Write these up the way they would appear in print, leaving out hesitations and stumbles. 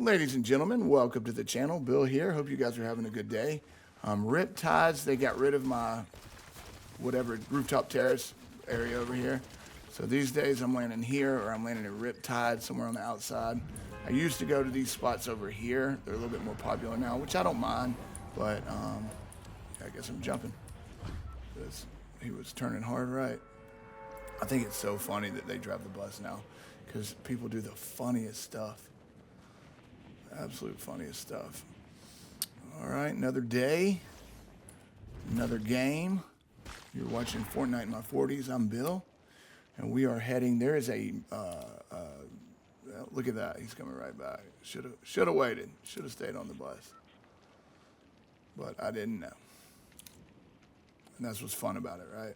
Ladies and gentlemen, welcome to the channel. Bill here. Hope you guys are having a good day. Riptides, they got rid of my whatever rooftop terrace area over here. So these days I'm landing here or I'm landing at Riptide somewhere on the outside. I used to go to these spots over here. They're a little bit more popular now, which I don't mind, but I guess I'm jumping. He was turning hard right. I think it's so funny that they drive the bus now because people do the funniest stuff. Absolute funniest stuff. All right, another day, another game. You're watching Fortnite in my 40s. I'm Bill, and we are heading. There is a look at that. He's coming right back. Should have waited. Should have stayed on the bus, but I didn't know. And that's what's fun about it, right?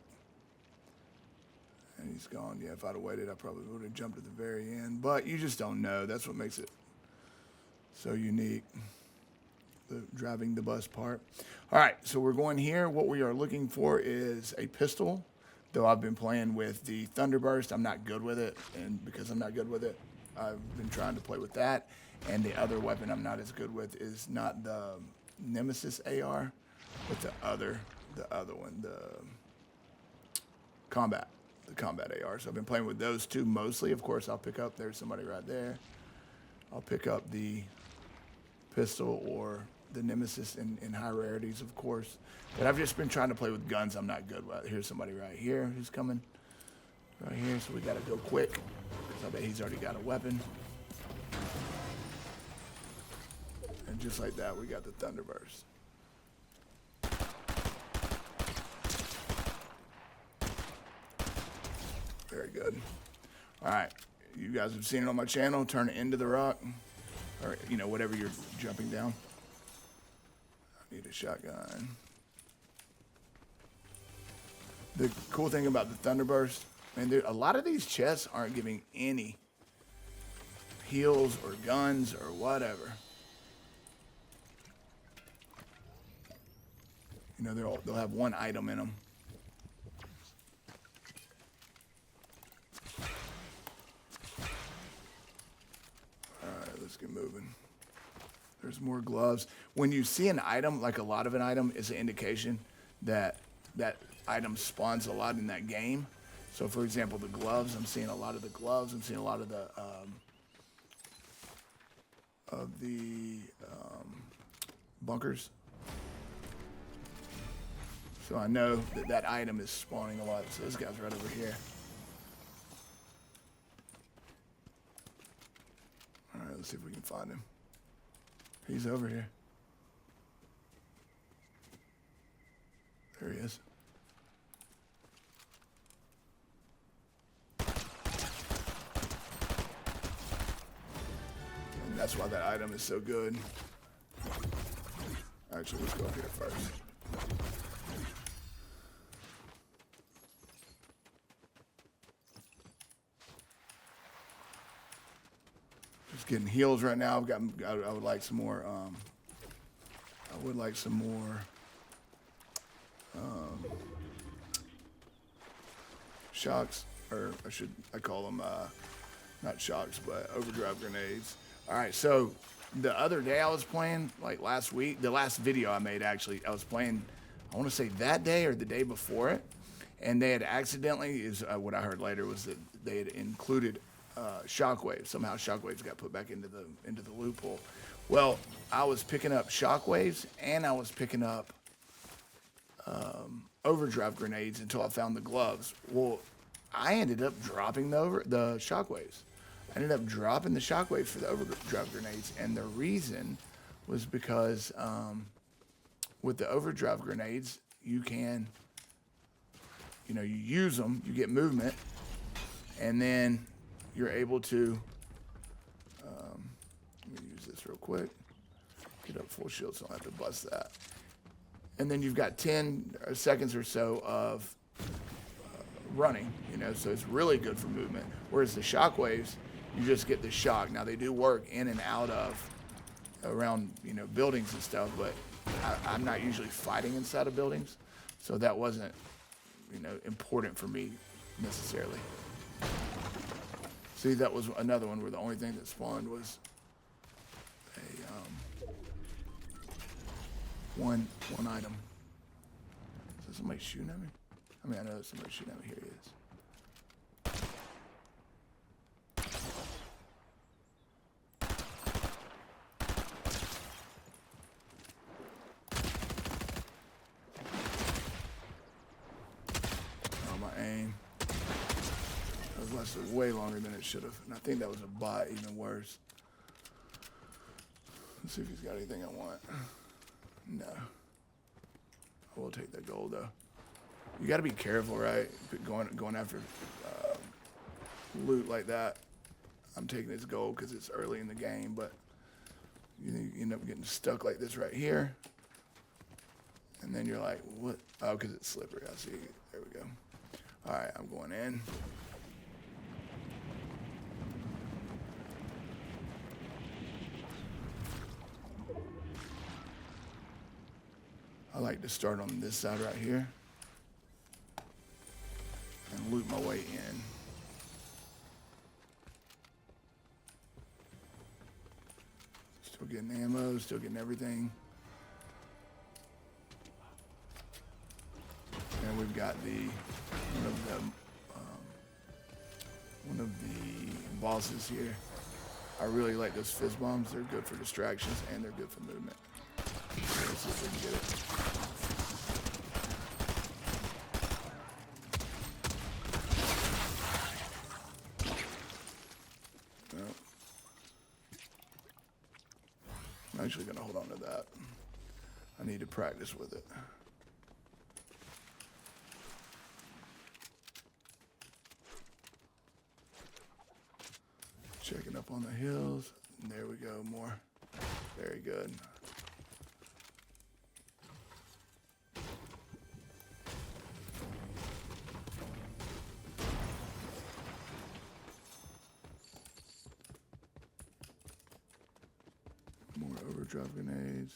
And he's gone. Yeah, if I'd have waited, I probably would have jumped at the very end. But you just don't know. That's what makes it so unique, the driving the bus part. All right, so we're going here. What we are looking for is a pistol, though I've been playing with the Thunderburst. I'm not good with it, and because I'm not good with it, I've been trying to play with that. And the other weapon I'm not as good with is not the Nemesis AR, but the other one, the combat AR. So I've been playing with those two mostly. Of course, I'll pick up, there's somebody right there. I'll pick up the pistol or the Nemesis in high rarities, of course. But I've just been trying to play with guns I'm not good with. Here's somebody right here who's coming right here, so we got to go quick because I bet he's already got a weapon. And just like that, we got the Thunderburst. Very good. All right, you guys have seen it on my channel. Turn it into the rock, or whatever you're jumping down. I need a shotgun. The cool thing about the Thunderburst, man, a lot of these chests aren't giving any heals or guns or whatever. They'll have one item in them. Let's get moving. There's more gloves. When you see an item, like a lot of an item, is an indication that that item spawns a lot in that game. So, for example, the gloves, I'm seeing a lot of the gloves. I'm seeing a lot of the bunkers. So I know that that item is spawning a lot. So this guy's right over here. All right, let's see if we can find him. He's over here. There he is. And that's why that item is so good. Actually, let's go up here first. Getting heals right now. I would like some more. I would like some more shocks, or I call them not shocks, but overdrive grenades. All right, so the other day I was playing, like last week, the last video I made actually, I was playing. I want to say that day or the day before it, and they had accidentally, what I heard later was that they had included shockwaves. Somehow shockwaves got put back into the loophole. Well, I was picking up shockwaves and I was picking up overdrive grenades until I found the gloves. Well, I ended up dropping the shockwaves. I ended up dropping the shockwaves for the overdrive grenades, and the reason was because with the overdrive grenades, you can, you use them, you get movement, and then you're able to, let me use this real quick, get up full shield so I don't have to bust that. And then you've got 10 seconds or so of running, so it's really good for movement. Whereas the shockwaves, you just get the shock. Now they do work in and out of, around, buildings and stuff, but I'm not usually fighting inside of buildings. So that wasn't, important for me necessarily. See, that was another one where the only thing that spawned was One item. Is somebody shooting at me? I mean, I know somebody's shooting at me. Here he is. Oh, my aim. That lasted way longer than it should have. And I think that was a bot, even worse. Let's see if he's got anything I want. No. I will take that gold, though. You got to be careful, right? Going after loot like that. I'm taking this gold because it's early in the game, but you end up getting stuck like this right here. And then you're like, what? Oh, because it's slippery. I see. There we go. All right, I'm going in. I like to start on this side right here and loot my way in. Still getting ammo, still getting everything. And we've got one of the bosses here. I really like those fizz bombs. They're good for distractions and they're good for movement. Let's see if we can get it. No. I'm actually going to hold on to that. I need to practice with it. Checking up on the hills. And there we go, more. Very good. More overdrive grenades.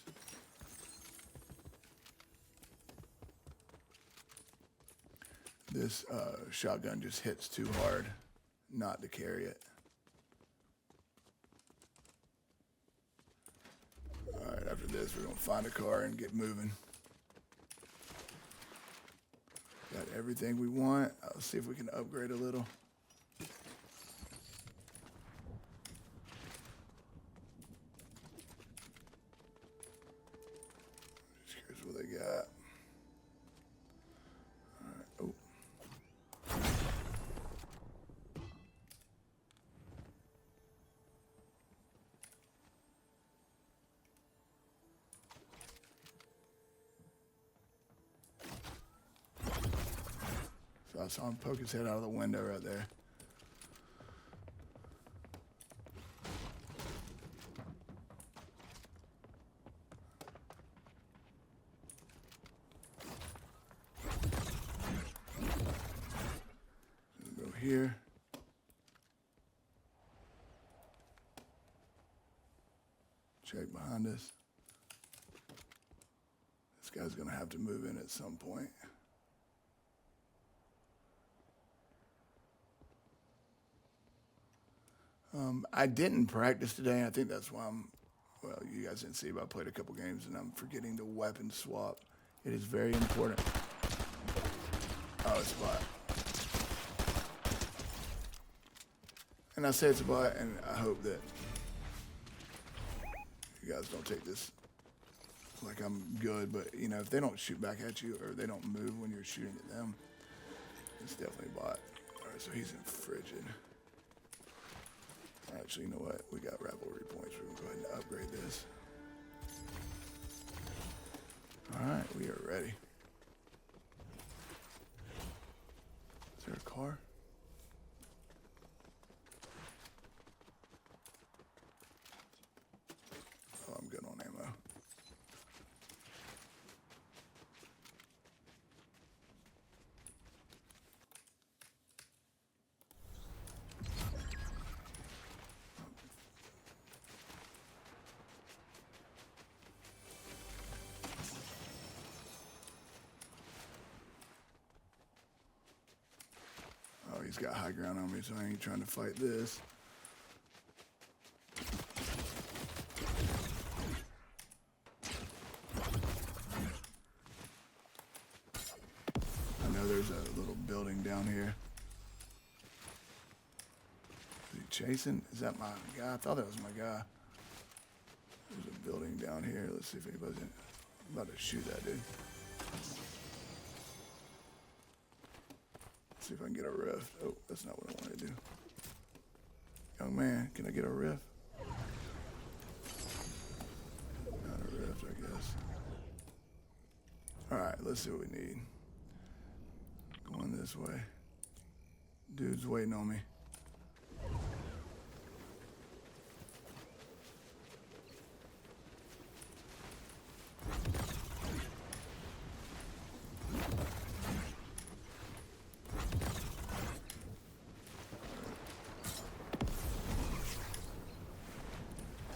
This shotgun just hits too hard not to carry it. All right, after this, we're gonna find a car and get moving. Got everything we want. I'll see if we can upgrade a little. Just curious what they got. All right. Oh. So I saw him poke his head out of the window right there. Go here. Check behind us. This guy's gonna have to move in at some point. I didn't practice today. I think that's why well, you guys didn't see, but I played a couple games and I'm forgetting to weapon swap. It is very important. Oh, it's a bot. And I say it's a bot, and I hope that you guys don't take this like I'm good, but you know, if they don't shoot back at you or they don't move when you're shooting at them, it's definitely a bot. All right, so he's in frigid. Actually, you know what? We got rivalry points. We're going to go ahead and upgrade this. All right, we are ready. Is there a car? Oh, I'm good on ammo. He's got high ground on me, so I ain't trying to fight this. know there's a little building down here. Is he chasing? Is that my guy? I thought that was my guy. There's a building down here. Let's see if anybody's in. I'm about to shoot that dude. Let's see if I can get a rift. Oh, that's not what I want to do. Young man, can I get a rift? Not a rift, I guess. Alright, let's see what we need. Going this way. Dude's waiting on me.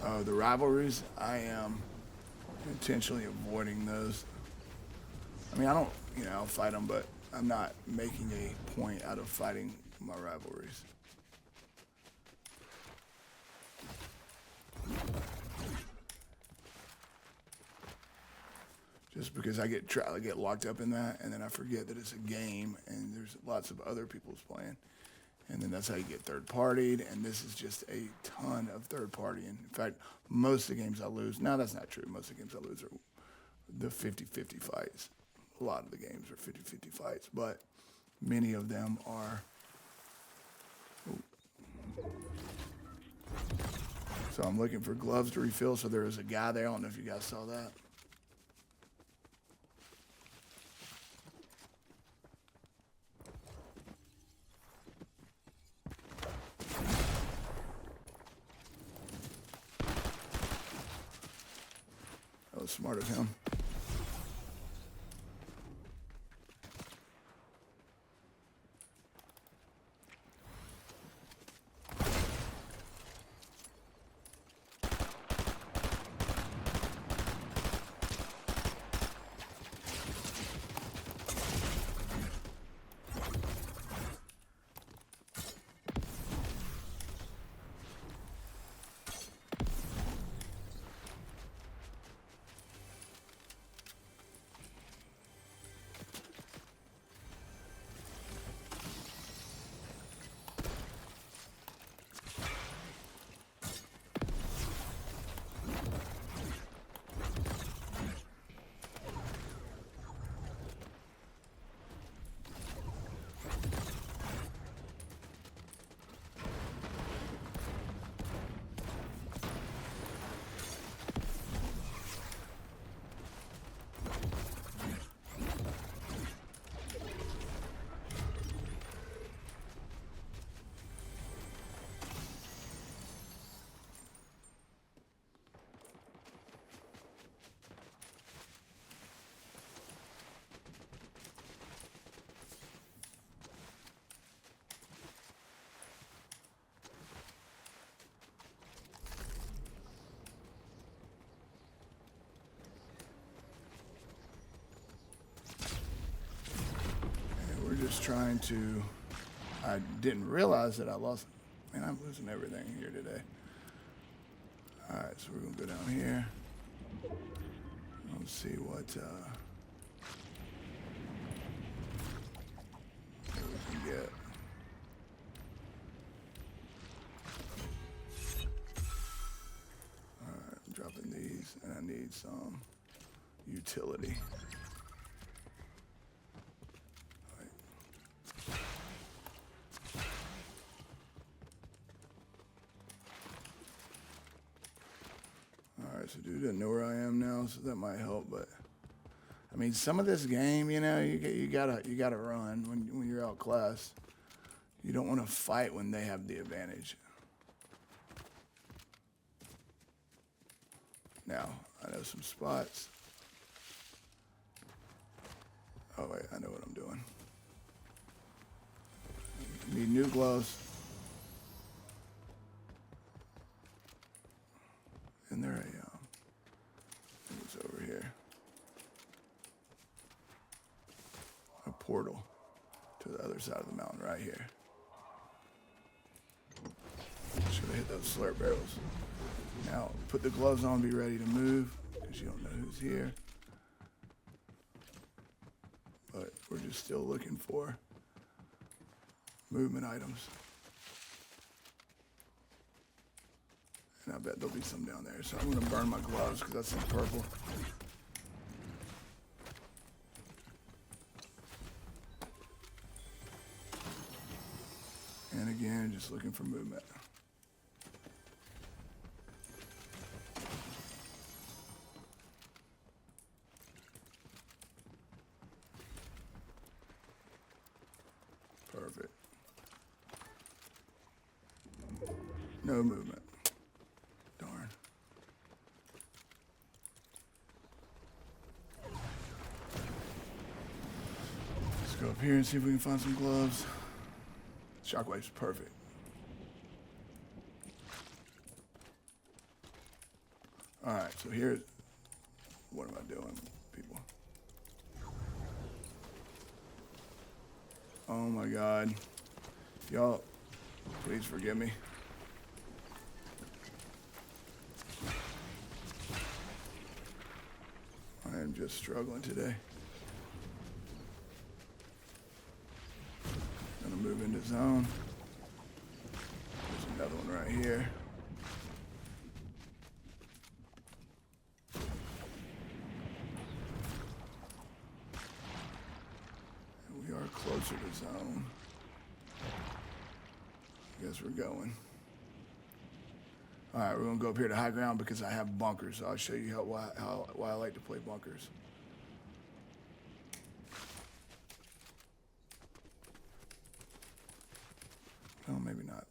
Oh, the rivalries, I am intentionally avoiding those. I mean, I don't, I'll fight them, but I'm not making a point out of fighting my rivalries. Just because I get locked up in that, and then I forget that it's a game, and there's lots of other people's playing. And then that's how you get third-partied, and this is just a ton of third-partying. In fact, most of the games I lose, no, that's not true. Most of the games I lose are the 50-50 fights. A lot of the games are 50-50 fights, but many of them are. So I'm looking for gloves to refill, so there was a guy there. I don't know if you guys saw that. That was smart of him. Just trying to, I didn't realize that I lost, man, I'm losing everything here today. All right, so we're gonna go down here. Let's see what we can get. All right, I'm dropping these, and I need some utility. So dude doesn't know where I am now, so that might help. But I mean, some of this game, you gotta run when you're outclassed. You don't want to fight when they have the advantage. Now I know some spots. Oh wait, I know what I'm doing. Need new gloves. And there I am. It's over here. A portal to the other side of the mountain right here. Should have hit those slurp barrels. Now put the gloves on, be ready to move, because you don't know who's here. But We're just still looking for movement items. And I bet there'll be some down there. So I'm going to burn my gloves because that's in purple. And again, just looking for movement. Perfect. No movement. Darn. Let's go up here and see if we can find some gloves. Shockwave's perfect. All right, so here's, what am I doing, people? Oh my God. Y'all, please forgive me. I am just struggling today. Gonna move into zone. There's another one right here. And we are closer to zone. I guess we're going. All right, we're gonna go up here to high ground because I have bunkers. So I'll show you why I like to play bunkers. Oh, maybe not.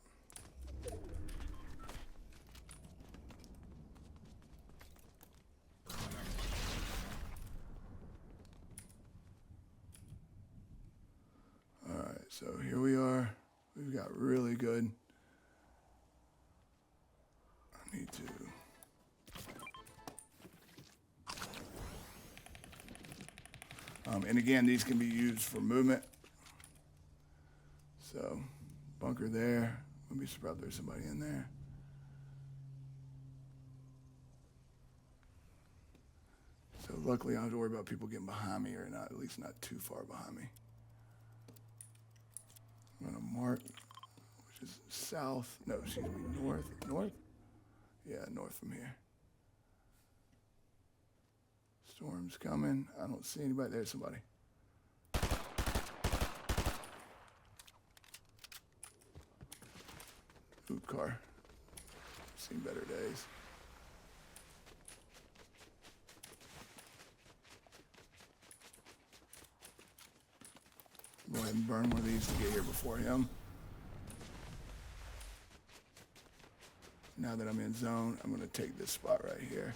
All right, so here we are. We've got really good. I need to. And again, these can be used for movement. So, bunker there. Wouldn't be surprised if there's somebody in there. So luckily I don't have to worry about people getting behind me, or not, at least not too far behind me. I'm gonna mark, which is south, no, excuse me, north? Yeah, north from here. Storm's coming. I don't see anybody. There's somebody. Oop car. Seen better days. Go ahead and burn one of these to get here before him. Now that I'm in zone, I'm going to take this spot right here.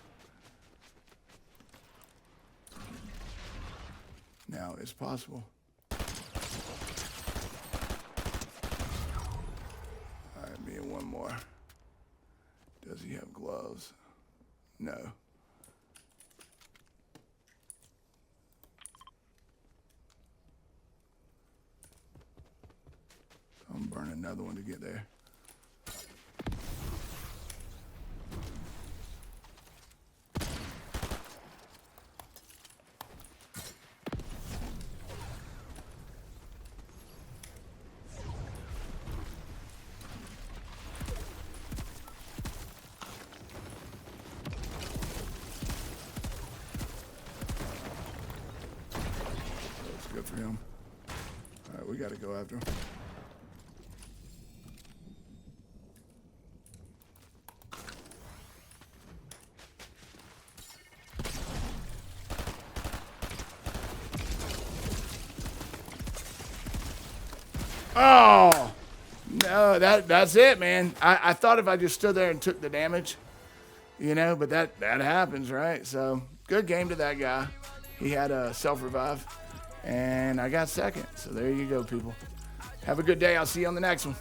Now it's possible. All right, me and one more. Does he have gloves? No. I'm burning another one to get there. That's good for him. All right, we got to go after him. Oh, no, that's it, man. I thought if I just stood there and took the damage, you know, but that happens, right? So good game to that guy. He had a self-revive, and I got second. So there you go, people. Have a good day. I'll see you on the next one.